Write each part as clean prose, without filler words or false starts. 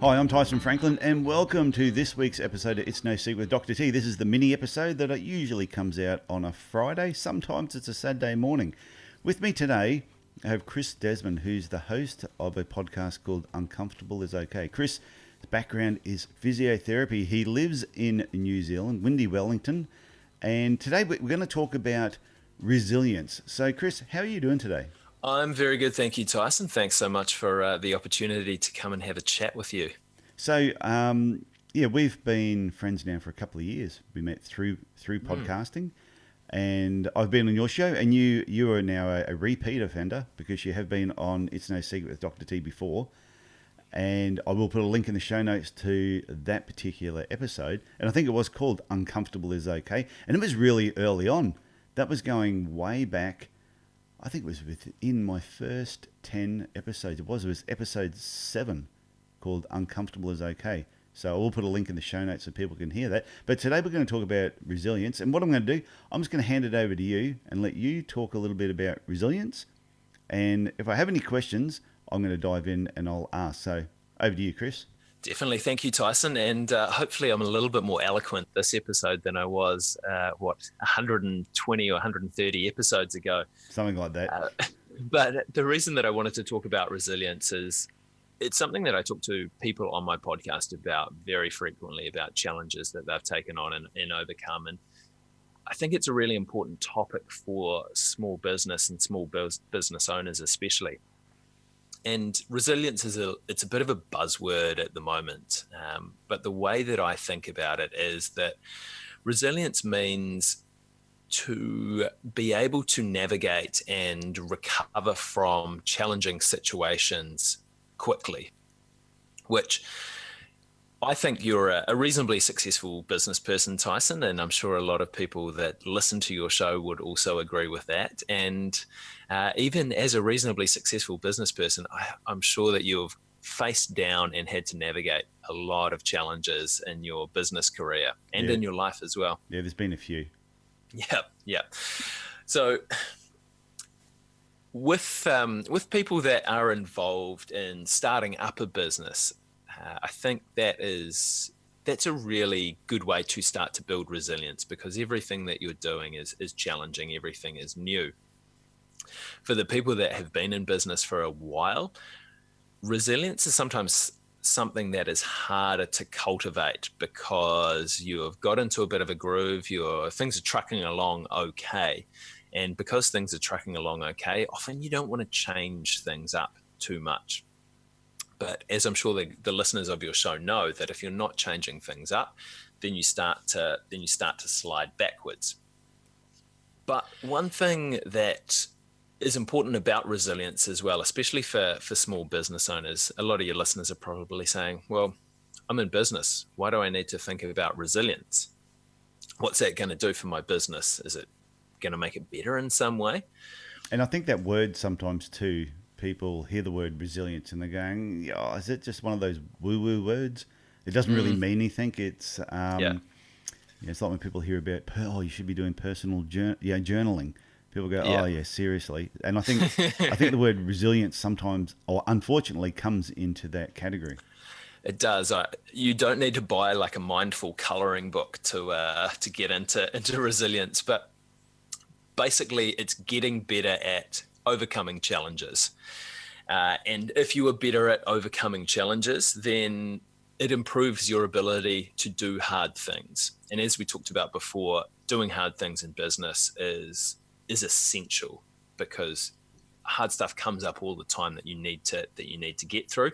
Hi, I'm Tyson Franklin, and welcome to this week's episode of It's No Secret with Dr. T. This is the mini episode that usually comes out on a Friday. Sometimes it's a Saturday morning. With me today, I have Chris Desmond, who's the host of a podcast called Uncomfortable is Okay. Chris' background is physiotherapy. He lives in New Zealand, windy Wellington, and today we're going to talk about resilience. So, Chris, how are you doing today? I'm very good, thank you, Tyson. Thanks so much for the opportunity to come and have a chat with you. So, we've been friends now for a couple of years. We met through podcasting, and I've been on your show, and you are now a repeat offender because you have been on It's No Secret with Dr. T before, and I will put a link in the show notes to that particular episode, and I think it was called Uncomfortable is Okay, and it was really early on. That was going way back. I think it was within my first 10 episodes. It was episode 7 called Uncomfortable is Okay. So I will put a link in the show notes so people can hear that. But today we're going to talk about resilience. And what I'm going to do, I'm just going to hand it over to you and let you talk a little bit about resilience. And if I have any questions, I'm going to dive in and I'll ask. So over to you, Chris. Definitely. Thank you, Tyson. And hopefully I'm a little bit more eloquent this episode than I was, 120 or 130 episodes ago. Something like that. But the reason that I wanted to talk about resilience is it's something that I talk to people on my podcast about very frequently, about challenges that they've taken on and overcome. And I think it's a really important topic for small business and small business owners especially. And resilience it's a bit of a buzzword at the moment. But the way that I think about it is that resilience means to be able to navigate and recover from challenging situations quickly, which I think you're a reasonably successful business person, Tyson, and I'm sure a lot of people that listen to your show would also agree with that. And even as a reasonably successful business person, I'm sure that you've faced down and had to navigate a lot of challenges in your business career and in your life as well. Yeah, there's been a few. Yeah. So with people that are involved in starting up a business, I think that's a really good way to start to build resilience because everything that you're doing is challenging, everything is new. For the people that have been in business for a while, resilience is sometimes something that is harder to cultivate because you have got into a bit of a groove, things are trucking along okay. And because things are trucking along okay, often you don't want to change things up too much. But as I'm sure the listeners of your show know, that if you're not changing things up, then you start to slide backwards. But one thing that is important about resilience as well, especially for small business owners, a lot of your listeners are probably saying, well, I'm in business. Why do I need to think about resilience? What's that going to do for my business? Is it going to make it better in some way? And I think that word sometimes too, people hear the word resilience and they're going, oh, is it just one of those woo-woo words? It doesn't really mean anything. It's it's like when people hear about, you should be doing personal journaling. People go, oh yeah, seriously. And I think the word resilience sometimes, or unfortunately, comes into that category. It does. You don't need to buy like a mindful coloring book to get into resilience, but basically it's getting better at overcoming challenges. And if you are better at overcoming challenges, then it improves your ability to do hard things. And as we talked about before, doing hard things in business is essential because hard stuff comes up all the time that you need to get through.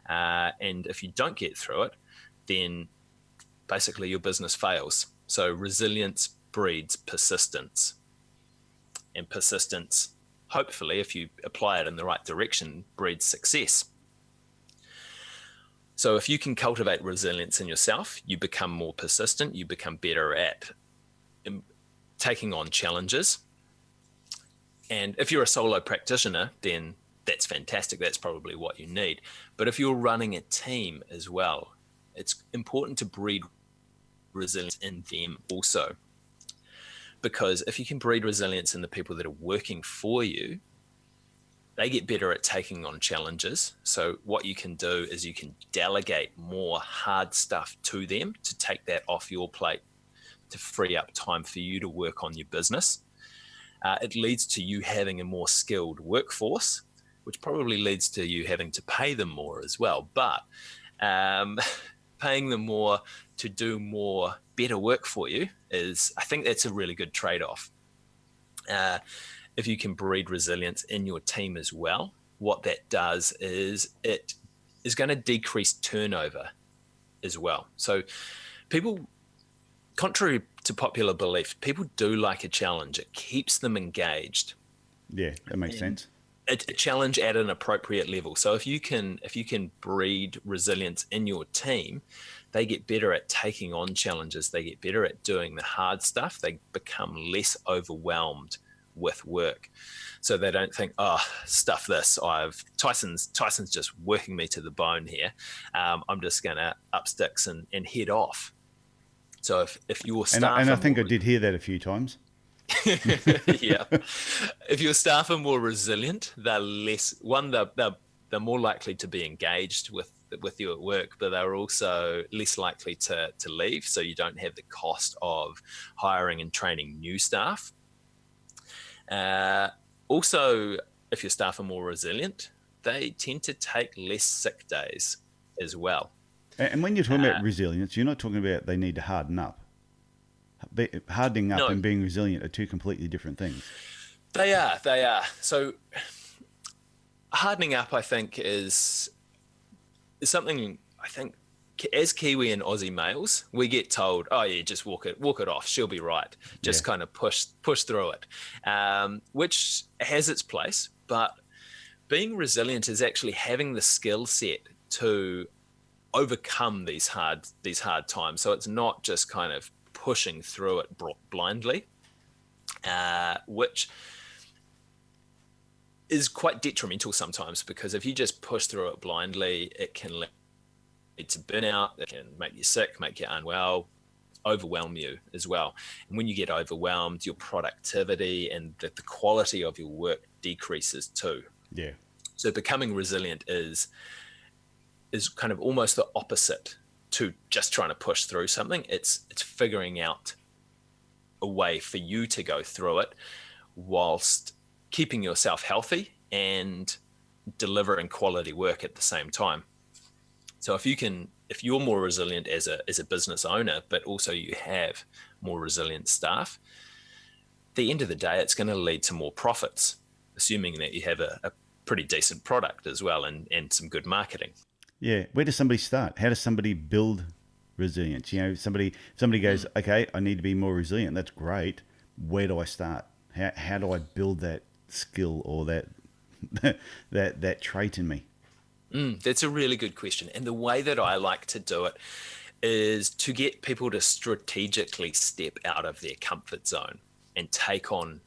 And if you don't get through it, then basically your business fails. So resilience breeds persistence. And persistence, hopefully, if you apply it in the right direction, breeds success. So if you can cultivate resilience in yourself, you become more persistent, you become better at taking on challenges. And if you're a solo practitioner, then that's fantastic. That's probably what you need. But if you're running a team as well, it's important to breed resilience in them also. Because if you can breed resilience in the people that are working for you, they get better at taking on challenges. So what you can do is you can delegate more hard stuff to them to take that off your plate, to free up time for you to work on your business. It leads to you having a more skilled workforce, which probably leads to you having to pay them more as well. But paying them more to do more better work for you I think that's a really good trade-off. If you can breed resilience in your team as well, what that does is it is going to decrease turnover as well. So people, contrary to popular belief, people do like a challenge. It keeps them engaged. Yeah, that makes sense. A challenge at an appropriate level. So if you can breed resilience in your team, they get better at taking on challenges. They get better at doing the hard stuff. They become less overwhelmed with work. So they don't think, oh, stuff this. Tyson's just working me to the bone here. I'm just going to up sticks and head off. So if your staff... And I think I did hear that a few times. Yeah. If your staff are more resilient, they're more likely to be engaged with you at work, but they're also less likely to leave. So you don't have the cost of hiring and training new staff. Also, if your staff are more resilient, they tend to take less sick days as well. And when you're talking about resilience, you're not talking about they need to harden up. Hardening up and being resilient are two completely different things. They are. So hardening up, I think, is something, I think, as Kiwi and Aussie males, we get told, oh yeah, just walk it off. She'll be right. Just kind of push through it, which has its place. But being resilient is actually having the skill set to overcome these hard times. So it's not just kind of pushing through it blindly, which is quite detrimental sometimes, because if you just push through it blindly, it can lead to burnout, it can make you sick, make you unwell, overwhelm you as well. And when you get overwhelmed, your productivity and the quality of your work decreases too. Yeah. So becoming resilient is kind of almost the opposite to just trying to push through something. It's figuring out a way for you to go through it whilst keeping yourself healthy and delivering quality work at the same time. So if you're more resilient as a business owner, but also you have more resilient staff, at the end of the day, it's going to lead to more profits, assuming that you have a pretty decent product as well and some good marketing. Yeah. Where does somebody start? How does somebody build resilience? You know, somebody goes, okay, I need to be more resilient. That's great. Where do I start? How do I build that skill or that trait in me? That's a really good question. And the way that I like to do it is to get people to strategically step out of their comfort zone and take on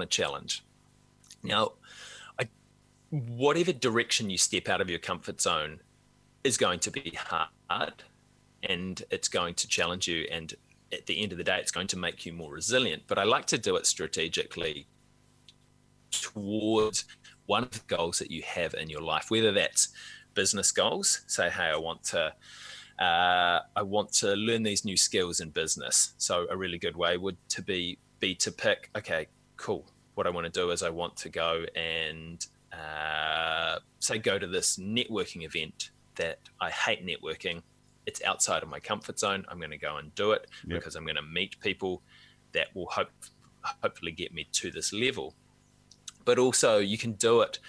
a challenge. Now, whatever direction you step out of your comfort zone is going to be hard, and it's going to challenge you. And at the end of the day, it's going to make you more resilient. But I like to do it strategically towards one of the goals that you have in your life, whether that's business goals. Say, hey, I want to learn these new skills in business. So a really good way would be to pick, okay, cool. What I want to do is I want to go and go to this networking event that I hate networking. It's outside of my comfort zone. I'm going to go and do it because I'm going to meet people that will hopefully get me to this level. But also you can do it.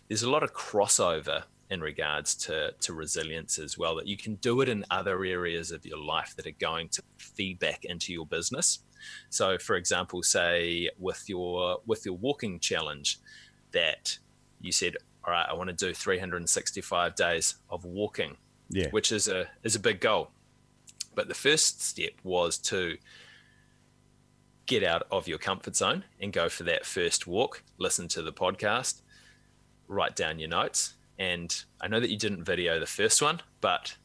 There's a lot of crossover in regards to resilience as well, that you can do it in other areas of your life that are going to feed back into your business. So for example, say with your walking challenge that you said, all right, I want to do 365 days of walking, which is a big goal. But the first step was to get out of your comfort zone and go for that first walk, listen to the podcast, write down your notes. And I know that you didn't video the first one, but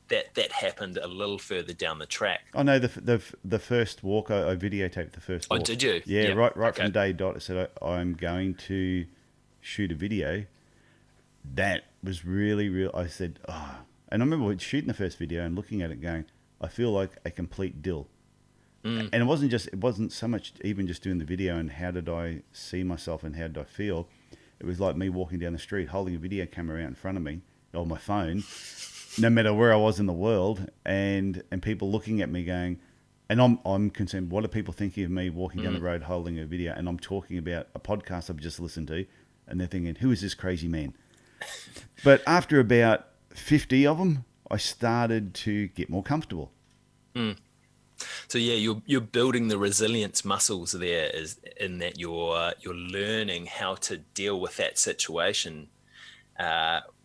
that happened a little further down the track. Oh no, the first walk, I videotaped the first walk. Oh, did you? Yeah, right from day dot. I said I'm going to shoot a video that was really real. I said, oh, and I remember shooting the first video and looking at it going, I feel like a complete dill. Mm. And it wasn't so much even just doing the video and how did I see myself and how did I feel. It was like me walking down the street holding a video camera out in front of me or my phone, no matter where I was in the world, and people looking at me going, and I'm concerned, what are people thinking of me walking down the road holding a video, and I'm talking about a podcast I've just listened to, and they're thinking, who is this crazy man? But after about 50 of them, I started to get more comfortable. Mm. So yeah, you're building the resilience muscles there, is in that you're learning how to deal with that situation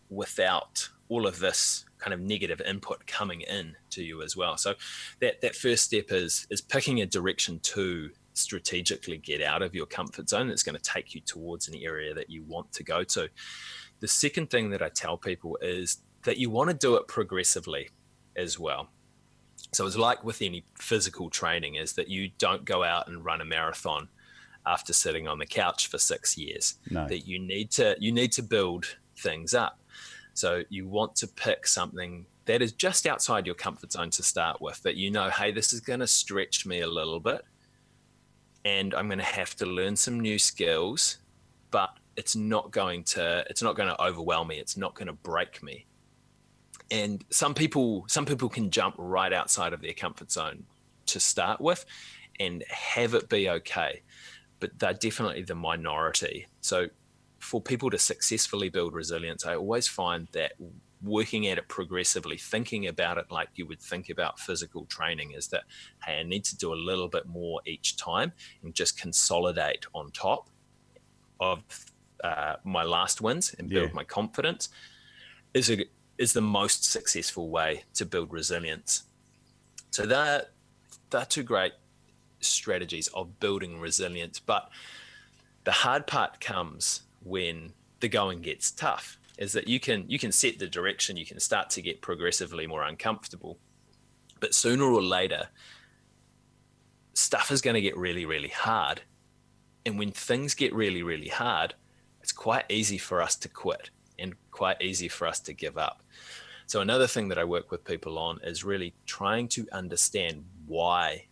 without all of this kind of negative input coming in to you as well. So that first step is picking a direction to strategically get out of your comfort zone that's going to take you towards an area that you want to go to. The second thing that I tell people is that you want to do it progressively as well. So it's like with any physical training, is that you don't go out and run a marathon after sitting on the couch for 6 years. No. That you need to build things up. So you want to pick something that is just outside your comfort zone to start with, that you know, hey, this is going to stretch me a little bit and I'm going to have to learn some new skills, but it's not going to overwhelm me. It's not going to break me. And some people can jump right outside of their comfort zone to start with and have it be okay, but they're definitely the minority. So for people to successfully build resilience, I always find that working at it progressively, thinking about it like you would think about physical training, is that, hey, I need to do a little bit more each time and just consolidate on top of my last wins and build my confidence, is the most successful way to build resilience. So they're two great strategies of building resilience. But the hard part comes when the going gets tough, is that you can set the direction, you can start to get progressively more uncomfortable, but sooner or later, stuff is going to get really, really hard. And when things get really, really hard, it's quite easy for us to quit and quite easy for us to give up. So another thing that I work with people on is really trying to understand why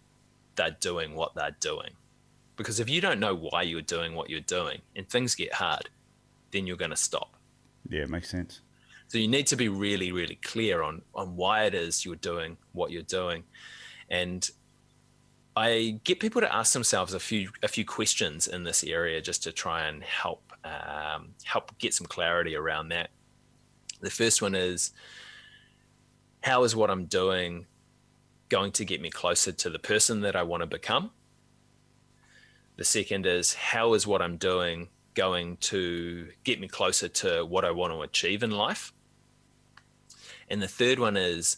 they're doing what they're doing. Because if you don't know why you're doing what you're doing and things get hard, then you're going to stop. Yeah, it makes sense. So you need to be really, really clear on why it is you're doing what you're doing. And I get people to ask themselves a few questions in this area just to try and help get some clarity around that. The first one is, how is what I'm doing going to get me closer to the person that I want to become? The second is, how is what I'm doing going to get me closer to what I want to achieve in life? And the third one is,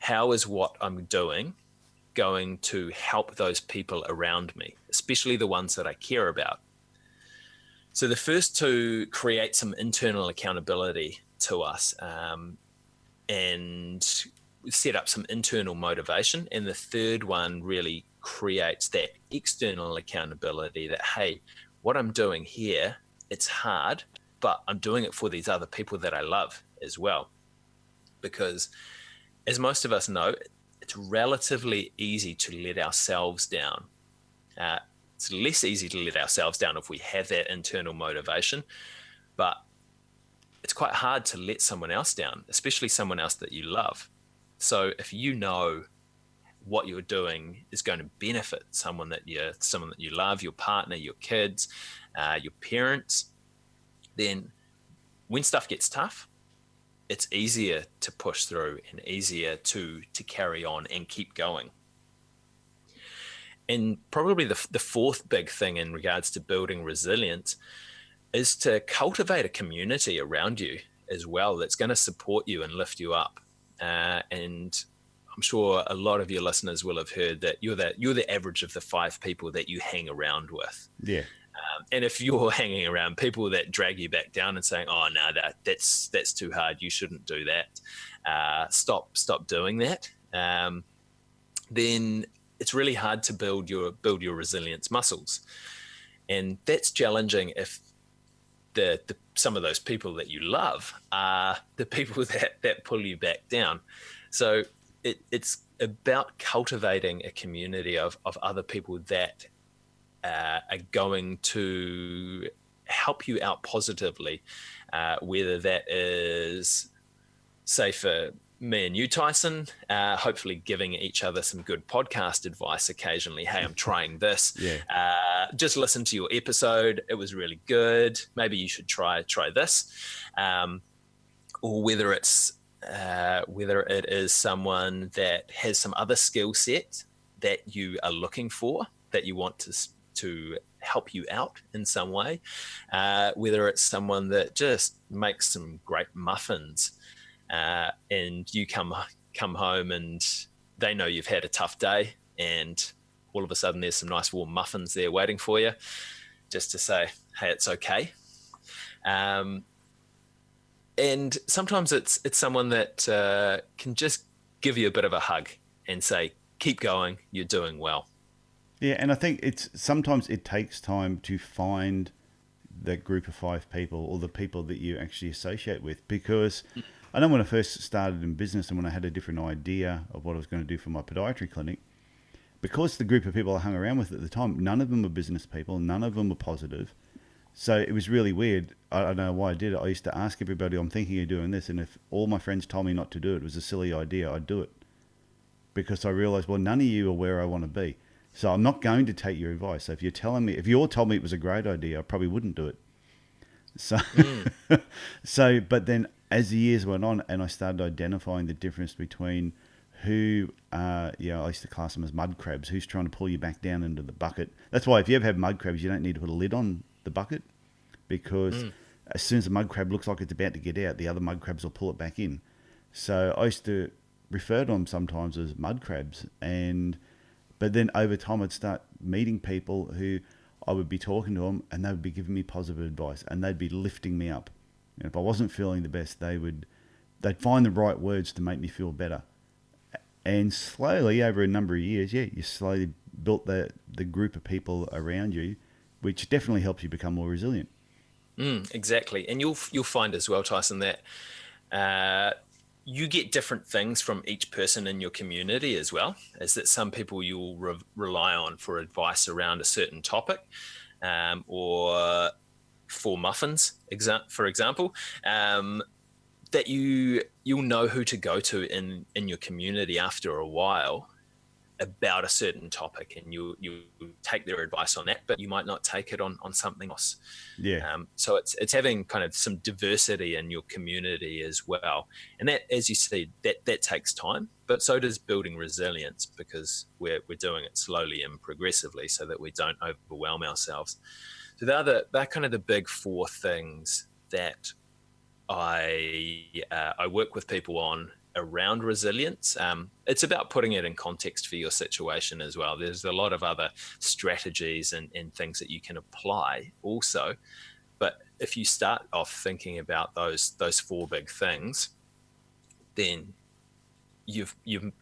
how is what I'm doing going to help those people around me, especially the ones that I care about? So the first two create some internal accountability to us and set up some internal motivation. And the third one really creates that external accountability that, hey, what I'm doing here, it's hard, but I'm doing it for these other people that I love as well. Because as most of us know, it's relatively easy to let ourselves down. It's less easy to let ourselves down if we have that internal motivation, but it's quite hard to let someone else down, especially someone else that you love. So if you know what you're doing is going to benefit someone that you love, your partner, your kids, your parents, then when stuff gets tough, it's easier to push through and easier to carry on and keep going. And probably the fourth big thing in regards to building resilience is to cultivate a community around you as well that's going to support you and lift you up. And I'm sure a lot of your listeners will have heard that you're the average of the 5 people that you hang around with. Yeah. And if you're hanging around people that drag you back down and saying, "Oh no, that's too hard. You shouldn't do that. Stop doing that," then it's really hard to build your resilience muscles, and that's challenging if some of those people that you love are the people that pull you back down. So it's about cultivating a community of other people that are going to help you out positively, whether that is, say, for me and you, Tyson, hopefully giving each other some good podcast advice occasionally. Hey, I'm trying this. Just listen to your episode. It was really good. Maybe you should try this. Or whether it is someone that has some other skill set that you are looking for, that you want to help you out in some way, whether it's someone that just makes some great muffins, and you come home and they know you've had a tough day, and all of a sudden there's some nice warm muffins there waiting for you, just to say, hey, it's okay. And sometimes it's someone that can just give you a bit of a hug and say, keep going, you're doing well. Yeah, and I think sometimes it takes time to find that group of 5 people, or the people that you actually associate with. Because I know when I first started in business and when I had a different idea of what I was going to do for my podiatry clinic, because the group of people I hung around with at the time, none of them were business people, none of them were positive. So it was really weird. I don't know why I did it. I used to ask everybody, I'm thinking of doing this. And if all my friends told me not to do it, it was a silly idea, I'd do it. Because I realized, well, none of you are where I want to be. So I'm not going to take your advice. So if you all told me it was a great idea, I probably wouldn't do it. So, but then as the years went on and I started identifying the difference between who, I used to class them as mud crabs, who's trying to pull you back down into the bucket. That's why if you ever have mud crabs, you don't need to put a lid on the bucket, because as soon as the mud crab looks like it's about to get out, the other mud crabs will pull it back in. So I used to refer to them sometimes as mud crabs. But then over time I'd start meeting people who I would be talking to them and they would be giving me positive advice and they'd be lifting me up. And if I wasn't feeling the best, they'd find the right words to make me feel better. And slowly over a number of years, you slowly built the group of people around you, which definitely helps you become more resilient. Exactly. And you'll find as well, Tyson, that you get different things from each person in your community as well. Is that some people you'll rely on for advice around a certain topic, or for muffins, for example, that you'll know who to go to in your community after a while about a certain topic, and you take their advice on that, but you might not take it on something else. So it's having kind of some diversity in your community as well, and that, as you see, that takes time, but so does building resilience, because we're doing it slowly and progressively so that we don't overwhelm ourselves. So they're kind of the big 4 things that I work with people on around resilience. It's about putting it in context for your situation as well. There's a lot of other strategies and things that you can apply also. But if you start off thinking about those 4 big things, then you've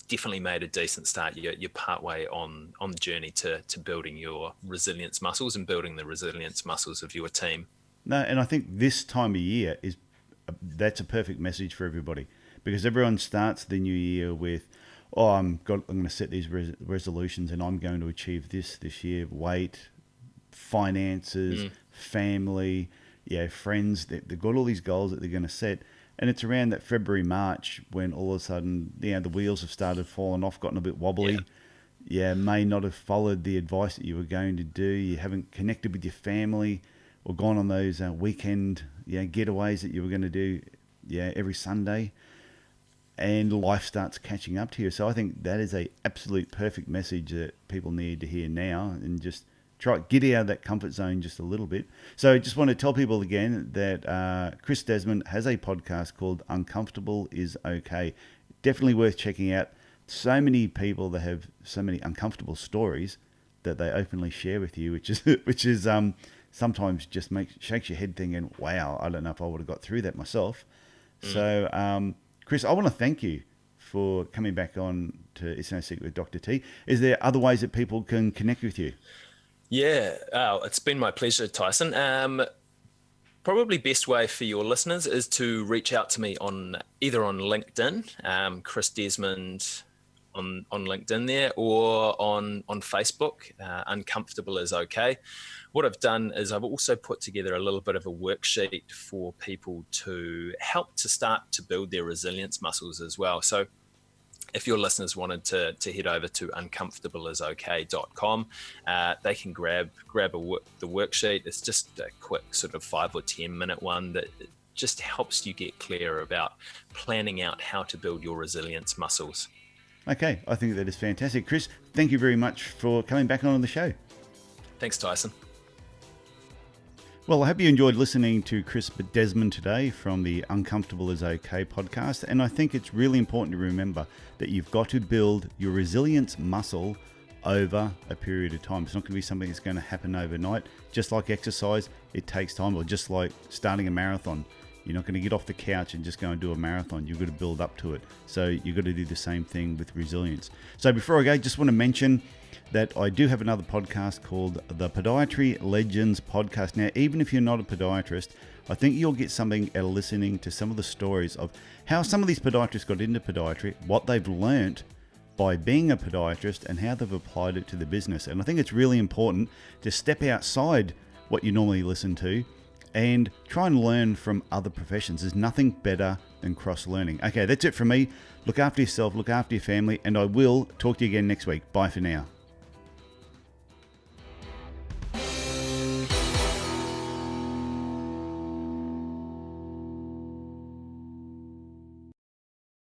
definitely made a decent start. You're partway on the journey to building your resilience muscles and building the resilience muscles of your team. No, and I think this time of year that's a perfect message for everybody, because everyone starts the new year with, I'm going to set these resolutions and I'm going to achieve this year: weight, finances, family, friends. They've got all these goals that they're going to set. And it's around that February, March when all of a sudden, the wheels have started falling off, gotten a bit wobbly. May not have followed the advice that you were going to do. You haven't connected with your family or gone on those weekend getaways that you were going to do every Sunday. And life starts catching up to you. So I think that is a absolute perfect message that people need to hear now, and just get out of that comfort zone just a little bit. So I just want to tell people again that Chris Desmond has a podcast called Uncomfortable is Okay. Definitely worth checking out. So many people that have so many uncomfortable stories that they openly share with you, which is sometimes just shakes your head thinking, wow, I don't know if I would have got through that myself. So Chris, I want to thank you for coming back on to It's No Secret with Dr. T. Is there other ways that people can connect with you? Yeah, it's been my pleasure, Tyson. Probably best way for your listeners is to reach out to me either on LinkedIn, Chris Desmond on LinkedIn there, or on Facebook, Uncomfortable is okay. What I've done is I've also put together a little bit of a worksheet for people to help to start to build their resilience muscles as well. So if your listeners wanted to head over to uncomfortableisokay.com, they can grab the worksheet. It's just a quick sort of 5 or 10 minute one that just helps you get clear about planning out how to build your resilience muscles. Okay, I think that is fantastic. Chris, thank you very much for coming back on the show. Thanks, Tyson. Well, I hope you enjoyed listening to Chris Desmond today from the Uncomfortable is Okay podcast. And I think it's really important to remember that you've got to build your resilience muscle over a period of time. It's not going to be something that's going to happen overnight. Just like exercise, it takes time, or just like starting a marathon. You're not going to get off the couch and just go and do a marathon. You've got to build up to it. So you've got to do the same thing with resilience. So before I go, just want to mention that I do have another podcast called the Podiatry Legends Podcast. Now, even if you're not a podiatrist, I think you'll get something out of listening to some of the stories of how some of these podiatrists got into podiatry, what they've learnt by being a podiatrist, and how they've applied it to the business. And I think it's really important to step outside what you normally listen to and try and learn from other professions. There's nothing better than cross-learning. Okay, that's it from me. Look after yourself, look after your family, and I will talk to you again next week. Bye for now.